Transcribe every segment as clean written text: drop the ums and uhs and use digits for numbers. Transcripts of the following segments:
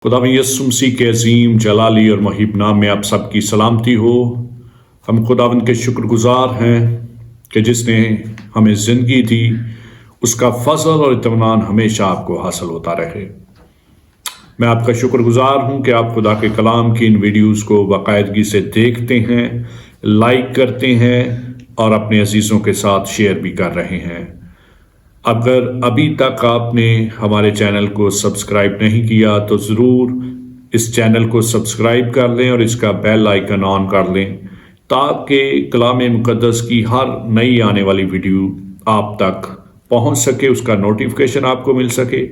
खुदावंद यीशु मसीह के अजीम जलाली और मुहिब नाम में आप सबकी सलामती हो। हम खुदावंद के शुक्रगुजार हैं कि जिसने हमें ज़िंदगी दी, उसका फजल और इत्मीनान हमेशा आपको हासिल होता रहे। मैं आपका शुक्रगुजार हूं कि आप खुदा के कलाम की इन वीडियोज़ को बाकायदगी से देखते हैं, लाइक करते हैं और अपने अजीज़ों के साथ शेयर भी कर रहे हैं। अगर अभी तक आपने हमारे चैनल को सब्सक्राइब नहीं किया तो ज़रूर इस चैनल को सब्सक्राइब कर लें और इसका बेल आइकन ऑन कर लें ताकि कलाम मुक़द्दस की हर नई आने वाली वीडियो आप तक पहुंच सके, उसका नोटिफिकेशन आपको मिल सके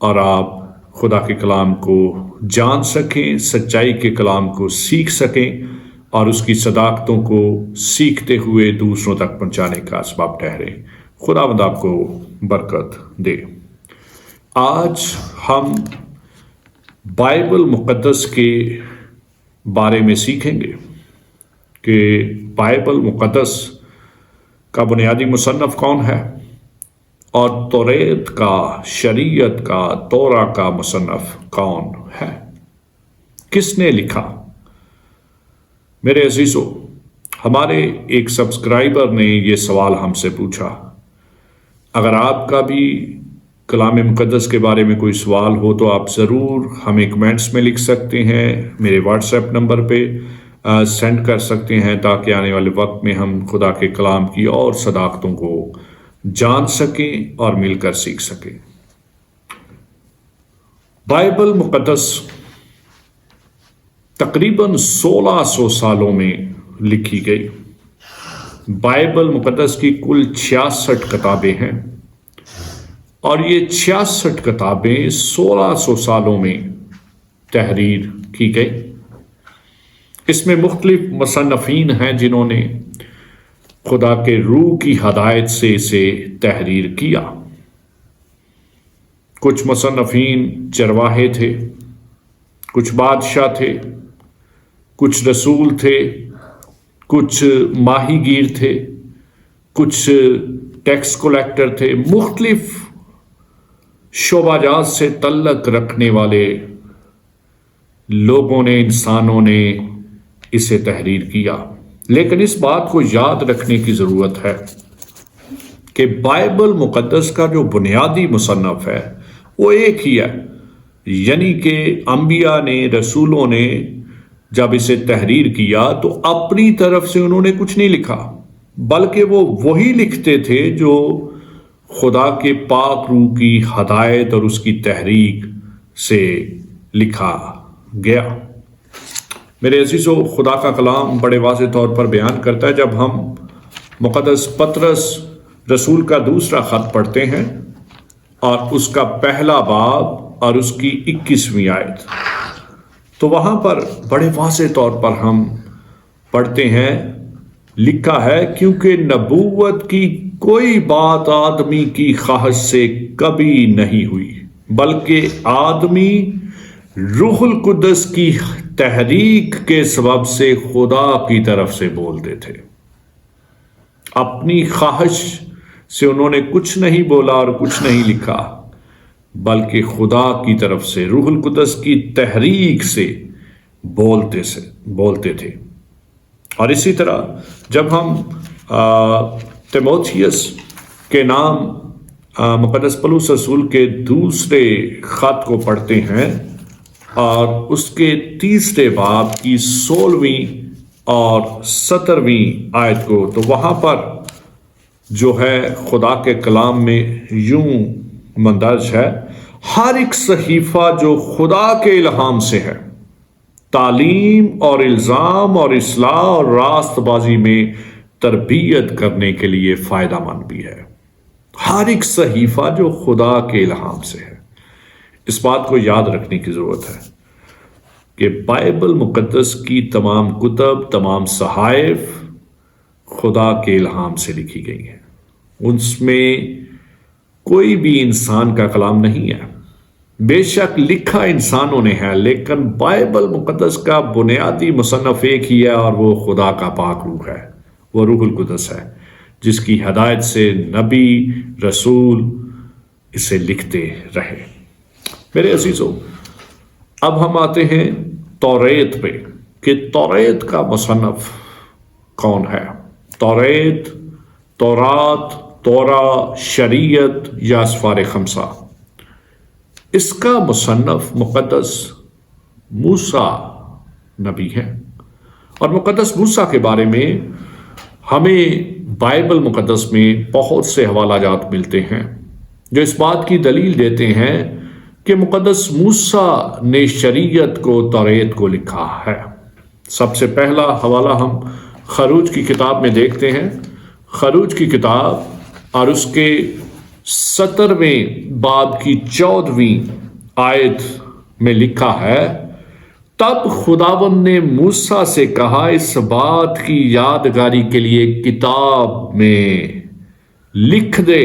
और आप खुदा के कलाम को जान सकें, सच्चाई के कलाम को सीख सकें और उसकी सदाकतों को सीखते हुए दूसरों तक पहुंचाने का असबाब ठहरे। खुदावंद आपको बरकत दे। आज हम बाइबल मुक़द्दस के बारे में सीखेंगे कि बाइबल मुक़द्दस का बुनियादी मुसन्नफ़ कौन है और तौरेत का, शरीयत का, तौरा का मुसन्नफ़ कौन है, किसने लिखा। मेरे अजीज़ों, हमारे एक सब्सक्राइबर ने ये सवाल हमसे पूछा। अगर आपका भी कलाम मुक़द्दस के बारे में कोई सवाल हो तो आप ज़रूर हमें कमेंट्स में लिख सकते हैं, मेरे व्हाट्सएप नंबर पे सेंड कर सकते हैं ताकि आने वाले वक्त में हम खुदा के कलाम की और सदाकतों को जान सकें और मिलकर सीख सकें। बाइबल मुक़द्दस तकरीबन 1600 सालों में लिखी गई। बाइबल मुक़द्दस की कुल 66 किताबें हैं और ये 66 किताबें 1600 सालों में तहरीर की गई। इसमें मुख्तलिफ मुसन्नफ़ीन हैं जिन्होंने खुदा के रूह की हदायत से इसे तहरीर किया। कुछ मुसन्नफ़ीन चरवाहे थे, कुछ बादशाह थे, कुछ रसूल थे, कुछ माहीगीर थे, कुछ टैक्स कलेक्टर थे। मुख्तलिफ शोबाजात से तल्लक रखने वाले लोगों ने, इंसानों ने इसे तहरीर किया। लेकिन इस बात को याद रखने की ज़रूरत है कि बाइबल मुक़द्दस का जो बुनियादी मुसन्नफ़ है वो एक ही है, यानी कि अंबिया ने, रसूलों ने जब इसे तहरीर किया तो अपनी तरफ से उन्होंने कुछ नहीं लिखा, बल्कि वो वही लिखते थे जो खुदा के पाक रूह की हदायत और उसकी तहरीक से लिखा गया। मेरे अजीज़ों, खुदा का कलाम बड़े वाज़ेह तौर पर बयान करता है। जब हम मुक़द्दस पतरस रसूल का दूसरा ख़त पढ़ते हैं और उसका पहला बाब और उसकी 21वीं आयत, तो वहाँ पर बड़े वाज़ेह तौर पर हम पढ़ते हैं, लिखा है, क्योंकि नबूवत की कोई बात आदमी की ख्वाहिश से कभी नहीं हुई, बल्कि आदमी रूहुल कुद्दस की तहरीक के सबब से खुदा की तरफ से बोलते थे। अपनी ख्वाहिश से उन्होंने कुछ नहीं बोला और कुछ नहीं लिखा, बल्कि खुदा की तरफ से रूहुल कुद्दस की तहरीक से बोलते थे। और इसी तरह जब हम तीमुथियुस के नाम मुक़द्दस पौलुस रसूल के दूसरे ख़त को पढ़ते हैं और उसके तीसरे बाब की 16वीं और 17वीं आयत को, तो वहाँ पर जो है खुदा के कलाम में यूं मंदर्ज है, हर एक सहीफ़ा जो खुदा के इल्हाम से है, तालीम और इल्ज़ाम और इस्लाह और रास्तबाजी में तरबियत करने के लिए फ़ायदामंद भी है। हर एक सहीफ़ा जो खुदा के इल्हाम से है। इस बात को याद रखने की ज़रूरत है कि बाइबल मुक़द्दस की तमाम कुतब, तमाम सहाइफ खुदा के इल्हाम से लिखी गई हैं। उसमें कोई भी इंसान का कलाम नहीं है। बेशक लिखा इंसानों ने है, लेकिन बाइबल मुक़द्दस का बुनियादी मुसन्नफ़ एक ही है और वो खुदा का पाक रूह है, वो रूहुल कुद्दस है, जिसकी हदायत से नबी रसूल इसे लिखते रहे। मेरे अजीज़ों, اب ہم آتے ہیں توریت پہ کہ توریت کا مصنف کون ہے. توریت، تورات، تورا، شریعت یا اسفار خمسہ، اس کا مصنف مقدس موسیٰ نبی ہے. اور مقدس موسیٰ کے بارے میں ہمیں بائبل مقدس میں بہت سے حوالہ جات ملتے ہیں جو اس بات کی دلیل دیتے ہیں کہ مقدس موسیٰ نے شریعت کو، توریت کو لکھا ہے. سب سے پہلا حوالہ ہم خروج کی کتاب میں دیکھتے ہیں. خروج کی کتاب اور اس کے 17ویں باب کی 14ویں آیت میں لکھا ہے، تب خداوند نے موسیٰ سے کہا، اس بات کی یادگاری کے لیے کتاب میں لکھ دے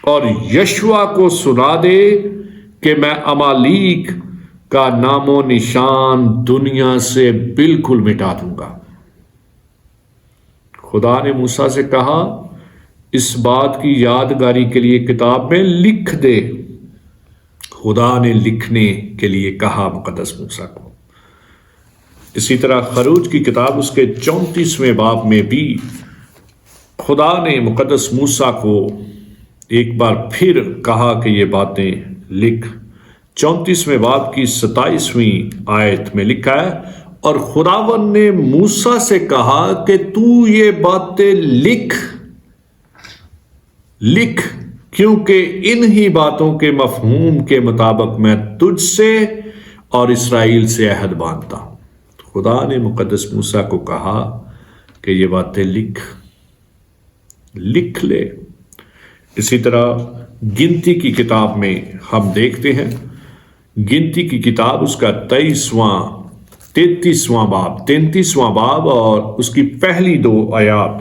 اور یشوع کو سنا دے کہ میں امالیک کا نام و نشان دنیا سے بالکل مٹا دوں گا. خدا نے موسیٰ سے کہا اس بات کی یادگاری کے لیے کتاب میں لکھ دے. خدا نے لکھنے کے لیے کہا مقدس موسیٰ کو. اسی طرح خروج کی کتاب اس کے 34ویں باب میں بھی خدا نے مقدس موسیٰ کو ایک بار پھر کہا کہ یہ باتیں لکھ. 34ویں باب کی 27ویں آیت میں لکھا ہے، اور خداوند نے موسیٰ سے کہا کہ تو یہ باتیں لکھ کیونکہ انہی باتوں کے مفہوم کے مطابق میں تجھ سے اور اسرائیل سے عہد باندھتا ہوں. خدا نے مقدس موسیٰ کو کہا کہ یہ باتیں لکھ لے. اسی طرح گنتی کی کتاب میں ہم دیکھتے ہیں، گنتی کی کتاب اس کا 33واں باب اور اس کی پہلی 2 آیات.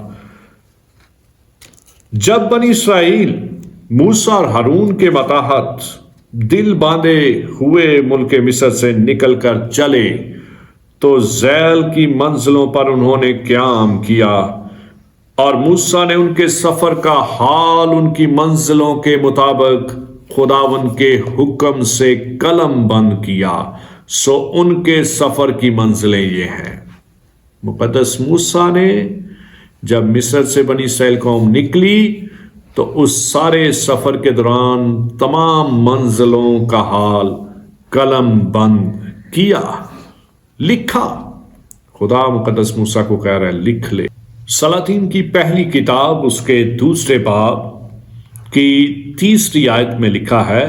جب بنی اسرائیل موسیٰ اور ہارون کے ماتحت دل باندھے ہوئے ملک مصر سے نکل کر چلے تو ذیل کی منزلوں پر انہوں نے قیام کیا، اور موسیٰ نے ان کے سفر کا حال ان کی منزلوں کے مطابق خداوند کے حکم سے قلم بند کیا. سو ان کے سفر کی منزلیں یہ ہیں. مقدس موسیٰ نے جب مصر سے بنی اسرائیل قوم نکلی تو اس سارے سفر کے دوران تمام منزلوں کا حال قلم بند کیا، لکھا. خدا مقدس موسیٰ کو کہہ رہا ہے لکھ لے. سلاطین کی پہلی کتاب اس کے 2 باب کی 3 آیت میں لکھا ہے،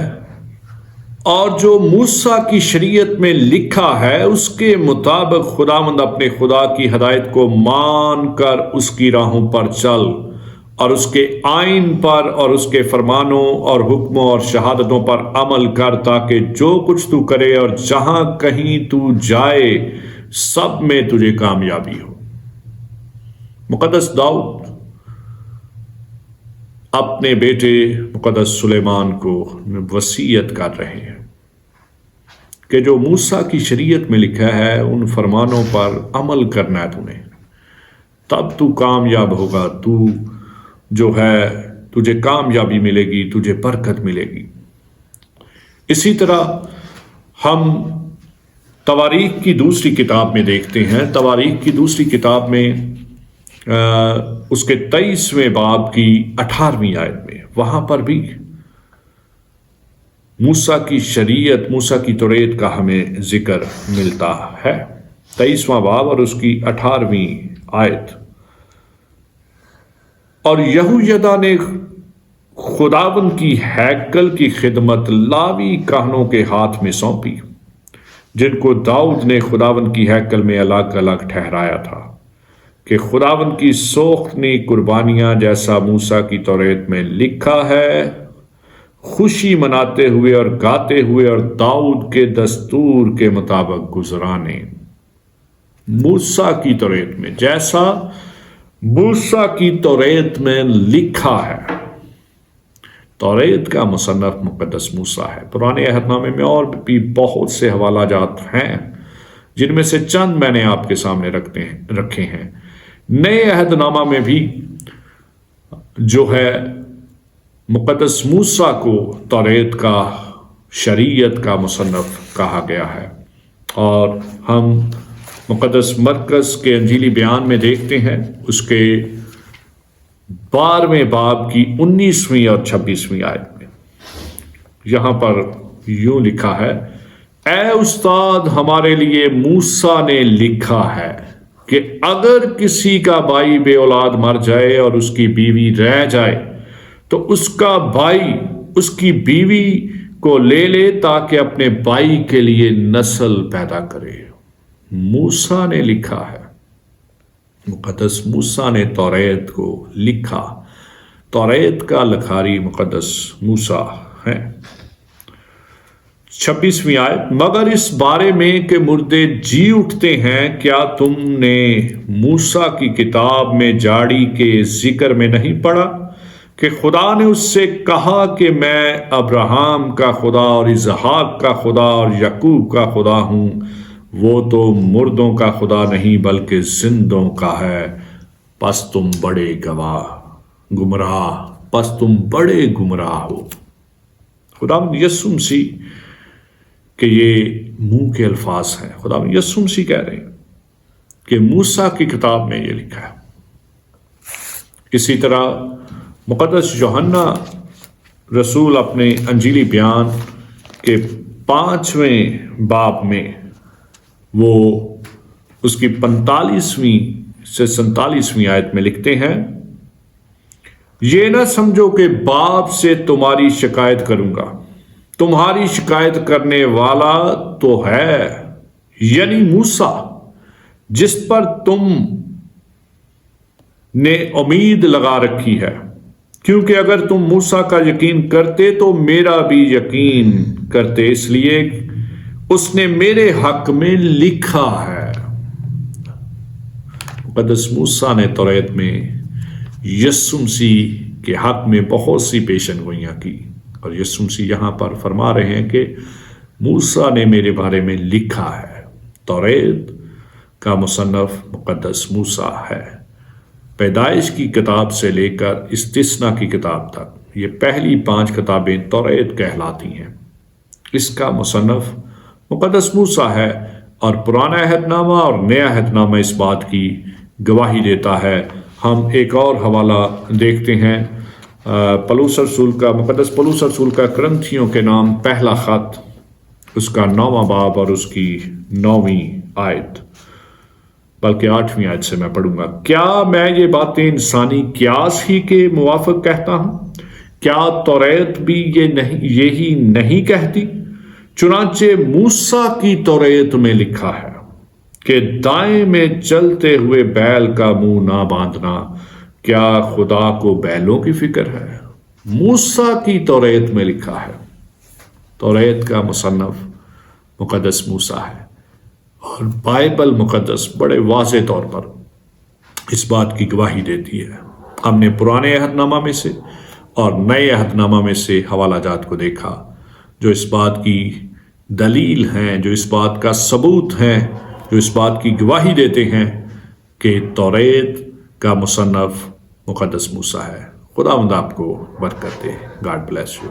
اور جو موسیٰ کی شریعت میں لکھا ہے اس کے مطابق خداوند اپنے خدا کی ہدایت کو مان کر اس کی راہوں پر چل، اور اس کے آئین پر اور اس کے فرمانوں اور حکموں اور شہادتوں پر عمل کر، تاکہ جو کچھ تو کرے اور جہاں کہیں تو جائے سب میں تجھے کامیابی ہو. مقدس داؤد اپنے بیٹے مقدس سلیمان کو وصیت کر رہے ہیں کہ جو موسیٰ کی شریعت میں لکھا ہے ان فرمانوں پر عمل کرنا ہے تُونے، تب تو کامیاب ہوگا. تو جو ہے تجھے کامیابی ملے گی، تجھے برکت ملے گی. اسی طرح ہم تواریخ کی 2 کتاب میں دیکھتے ہیں. تواریخ کی 2 کتاب میں اس کے 23ویں باب کی 18ویں آیت میں وہاں پر بھی موسیٰ کی شریعت، موسیٰ کی توریت کا ہمیں ذکر ملتا ہے. 23واں باب اور اس کی 18ویں آیت. اور یہویدا نے خداوند کی ہیکل کی خدمت لاوی کاہنوں کے ہاتھ میں سونپی، جن کو داؤد نے خداوند کی ہیکل میں الگ الگ ٹھہرایا تھا، کہ خداوند کی سوختنی قربانیاں جیسا موسیٰ کی توریت میں لکھا ہے، خوشی مناتے ہوئے اور گاتے ہوئے اور داؤد کے دستور کے مطابق گزرانے. موسیٰ کی توریت میں جیسا موسیٰ کی توریت میں لکھا ہے. توریت کا مصنف مقدس موسیٰ ہے. پرانے عہد نامے میں اور بھی بہت سے حوالہ جات ہیں جن میں سے چند میں نے آپ کے سامنے رکھے ہیں. نئے عہد نامہ میں بھی جو ہے مقدس موسیٰ کو توریت کا शरीयत का मुसन्नफ़ कहा गया है। और हम मुक़द्दस मरकज़ के अंजीली बयान में देखते हैं उसके 12वें बाब की 19वीं और 26वीं आयत में यहाँ पर यूं लिखा है, ए उस्ताद, हमारे लिए मूसा ने लिखा है कि अगर किसी का भाई बे औलाद मर जाए और उसकी बीवी रह जाए तो उसका भाई उसकी बीवी को ले ले ताकि अपने भाई के लिए नस्ल पैदा करे। मूसा ने लिखा है, मुक़द्दस मूसा ने तौरेत को लिखा। तौरेत का लखारी मुक़द्दस मूसा है। 26वीं आयत, मगर इस बारे में कि मुर्दे जी उठते हैं, क्या तुमने मूसा की किताब में जाड़ी के जिक्र में नहीं पढ़ा कि खुदा ने उससे कहा कि मैं अब्राहम का खुदा और इसहाक का खुदा और याकूब का खुदा हूं। वो तो मुर्दों का खुदा नहीं बल्कि जिंदों का है। पस तुम बड़े गुमराह, पस तुम बड़े गुमराह हो। खुदा यीशु मसीह कि ये मुंह के अल्फाज हैं। खुदा यीशु मसीह कह रहे हैं कि मूसा की किताब में ये लिखा है। इसी तरह मुक़द्दस यूहन्ना रसूल अपने अंजीली बयान के 5वें बाब में वो उसकी 45वीं से 47वीं आयत में लिखते हैं, ये ना समझो कि बाप से तुम्हारी शिकायत करूंगा, तुम्हारी शिकायत करने वाला तो है, यानी मूसा, जिस पर तुम ने उम्मीद लगा रखी है। क्योंकि अगर तुम मूसा का यकीन करते तो मेरा भी यकीन करते, इसलिए उसने मेरे हक में लिखा है। मुक़द्दस मूसा ने तौरेत में यीशु मसीह के हक में बहुत सी पेशनगोइयां की और यीशु मसीह यहां पर फरमा रहे हैं कि मूसा ने मेरे बारे में लिखा है। तौरेत का मुसन्नफ़ मुक़द्दस मूसा है। पैदाइश की किताब से लेकर इस्तिस्ना की किताब तक ये पहली 5 किताबें तौरेत कहलाती हैं। इसका मुसन्नफ़ मुक़द्दस मूसा है और पुराना अहदनामा और नया अहदनामा इस बात की गवाही देता है। हम एक और हवाला देखते हैं पौलुस रसूल का, मुक़द्दस पौलुस रसूल का करंथियों के नाम पहला ख़त, उसका 9वां बाब और उसकी 9वीं आयत, बल्कि 8वीं आयत से मैं पढ़ूंगा। क्या मैं ये बातें इंसानी क्यास ही के मुवाफ़िक कहता हूँ? क्या तौरेत भी यही नहीं कहती? चुनांचे मूसा की तौरेत में लिखा है कि दाएं में चलते हुए बैल का मुंह ना बांधना। क्या खुदा को बैलों की फिक्र है? मूसा की तौरेत में लिखा है। तौरेत का मुसन्नफ़ मुक़द्दस मूसा है और बाइबल मुक़द्दस बड़े वाज़े तौर पर इस बात की गवाही देती है। हमने पुराने अहदनामा में से और नए अहदनामा में से हवाला जात को देखा जो इस बात की दलील हैं, जो इस बात का सबूत हैं, जो इस बात की गवाही देते हैं कि तौरेत का मुसन्नफ़ मुक़द्दस मूसा है। खुदावंद आपको बरकत दे। God bless you.